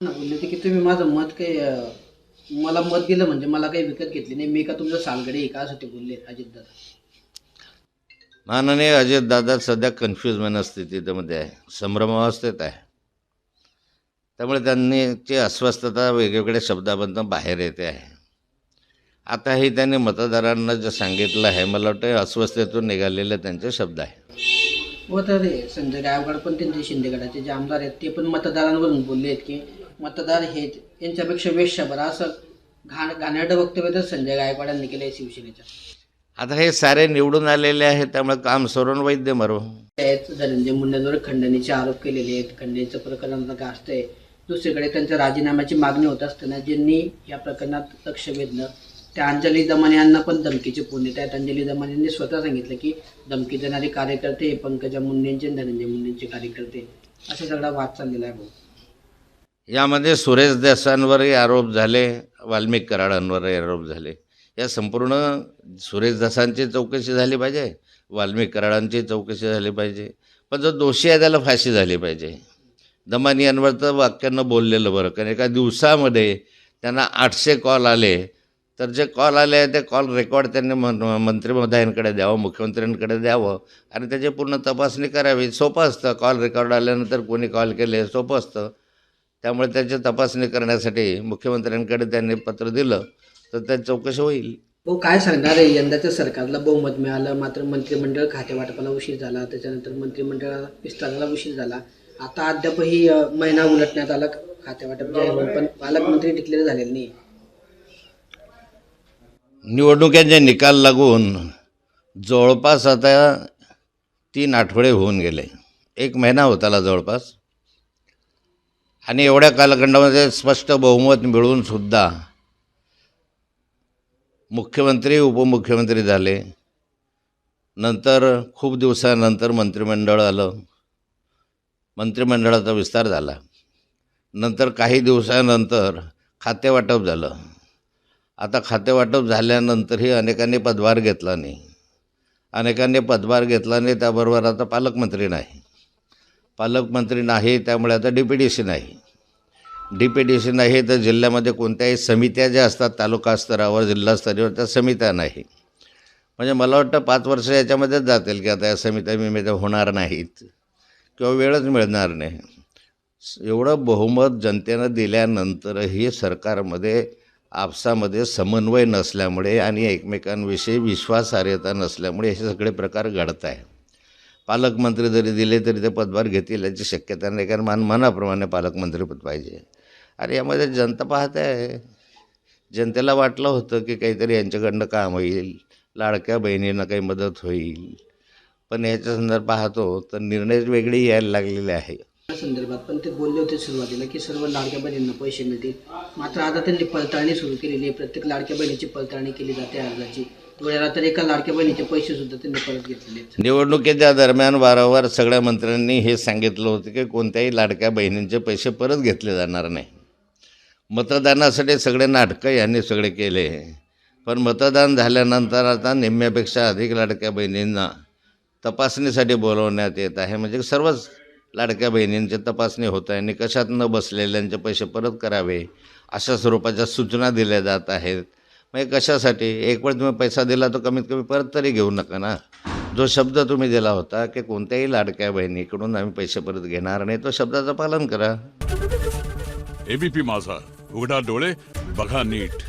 ना बोलले होते की तुम्ही माझं मत काही मला मत दिलं म्हणजे मला काही विकत घेतली नाही, मी का तुमचं सालगडी आहे का, असं ते बोलले अजितदादा. माननीय अजितदादा सध्या कन्फ्यूज मनस्थितीमध्ये आहे, संभ्रमावस्थेत आहे. त्यामुळे त्यांनी ची अस्वस्थता वेगवेगळ्या शब्दाबद्दल बाहेर येते आहे. आताही त्यांनी मतदारांना जे सांगितलं आहे, मला वाटतं अस्वस्थतेतून निघालेले त्यांचे शब्द आहे. व तर ते संजय गायकवाड पण त्यांचे शिंदे गटाचे जे आमदार आहेत ते पण मतदारांवरून बोलले आहेत की मतदार हे यांच्यापेक्षा वेश्या बरं, असं घाणेरडं वक्तव्य तर संजय गायकवाडांनी केलं आहे शिवसेनेच्या. आता हे सारे निवडून आलेले आहेत, त्यामुळे काम सोडून वैद्य मरो. धनंजय मुंडेंवर खंडणीचे आरोप केलेले आहेत, खंडणीचं प्रकरण गाजत आहे. दुसरीकडे त्यांच्या राजीनाम्याची मागणी होत असताना ज्यांनी या प्रकरणात लक्ष वेधलं त्या अंजली दमाने यांना पण धमकीचे फोन येत आहेत. अंजली दमाने यांनी स्वतः सांगितलं की धमकी देणारे कार्यकर्ते पंकजा मुंडेंचे धनंजय मुंडेंचे कार्यकर्ते, असा सगळा वाद चाललेला आहे भाऊ. यामध्ये सुरेश देसांवरही आरोप झाले, वाल्मिक कराडांवरही आरोप झाले. या संपूर्ण सुरेश देसांची चौकशी झाली पाहिजे, वाल्मिक कराडांची चौकशी झाली पाहिजे, पण जो दोषी आहे त्याला फाशी झाली पाहिजे. दमानी यांवर तर वाक्यानं बोललेलं बरं, कारण एका दिवसामध्ये त्यांना 800 कॉल आले. तर जे कॉल आले ते कॉल रेकॉर्ड त्यांनी मंत्री महोदयांकडे द्यावं, मुख्यमंत्र्यांकडे द्यावं आणि त्याची पूर्ण तपासणी करावी. सोपं असतं, कॉल रेकॉर्ड आल्यानंतर कोणी कॉल केले सोपं असतं. त्यामुळे त्याची तपासणी करण्यासाठी मुख्यमंत्र्यांकडे त्यांनी पत्र दिलं तर त्याची चौकशी होईल. हो, काय सांगणार आहे, यंदाच्या सरकारला बहुमत मिळालं मात्र मंत्रिमंडळ खातेवाटपाला उशीर झाला, त्याच्यानंतर मंत्रिमंडळ विस्ताराला उशीर झाला, आता अद्यापही महिना उलटण्यात आला खातेवाटप जाहीर होऊन पण पालकमंत्री डिक्लेअर झालेले नाही. निवडणुकांचे निकाल लागून जवळपास आता 3 आठवडे होऊन गेले, 1 महिना होत आला जवळपास. आणि एवढ्या कालखंडामध्ये स्पष्ट बहुमत मिळूनसुद्धा मुख्यमंत्री उपमुख्यमंत्री झाले. नंतर खूप दिवसानंतर मंत्रिमंडळ आलं, मंत्रिमंडळाचा विस्तार झाला. नंतर काही दिवसानंतर खातेवाटप झालं. आता खातेवाटप झाल्यानंतरही अनेकांनी पदभार घेतला नाही, त्याबरोबर आता पालकमंत्री नाही, त्यामुळे आता DPDC नाही, तर जिल्ह्यामध्ये कोणत्याही समित्या ज्या असतात तालुका स्तरावर जिल्हा स्तरावर त्या समित्या नाही. म्हणजे मला वाटतं 5 वर्ष याच्यामध्येच जातील की आता या समित्या होणार नाहीत किंवा वेळच मिळणार नाही. एवढं बहुमत जनतेनं दिल्यानंतरही सरकारमध्ये आपसामध्ये समन्वय नसल्यामुळे आणि एकमेकांविषयी विश्वासार्हता नसल्यामुळे हे सगळे प्रकार घडत आहे. पालकमंत्री जरी दिले तरी ते पदभार घेतील याची शक्यता नाही, कारण मनाप्रमाणे पालकमंत्रीपद पाहिजे. आणि यामध्ये जनता पाहते आहे, जनतेला वाटलं होतं की काहीतरी यांच्याकडनं काम होईल, लाडक्या बहिणींना काही मदत होईल, पण ह्याच्या संदर्भात पाहतो तर निर्णय वेगळे यायला लागलेले आहे. या संदर्भात पण ते बोलले होते सुरुवातीला की सर्व लाडक्या बहिणींना पैसे मिळतील, मात्र आता त्यांनी पडताळणी सुरू केलेली आहे. प्रत्येक लाडक्या बहिणीची पडताळणी केली जाते अर्जाची. वेळेला तर एका लाडक्या बहिणीचे पैसे सुद्धा त्यांनी परत घेतलेले आहेत. निवडणुकीच्या दरम्यान वारंवार सगळ्या मंत्र्यांनी हे सांगितलं होतं की कोणत्याही लाडक्या बहिणींचे पैसे परत घेतले जाणार नाही. मतदानासाठी सगळे नाटकं यांनी सगळे केले, पण मतदान झाल्यानंतर आता निम्म्यापेक्षा अधिक लाडक्या बहिणींना तपासणीसाठी बोलवण्यात येत आहे. म्हणजे सर्वच लाडक्या बहिणींची तपासणी होत आहे आणि कशात न बसलेल्यांचे पैसे परत करावे अशा स्वरूपाच्या सूचना दिल्या जात आहेत. म्हणजे कशासाठी, एक वेळ तुम्ही पैसा दिला तर कमीत कमी परत तरी घेऊ नका ना. जो शब्द तुम्ही दिला होता की कोणत्याही लाडक्या बहिणीकडून आम्ही पैसे परत घेणार नाही, तो शब्दाचं पालन करा. ABP माझा, उघडा डोळे बघा नीट.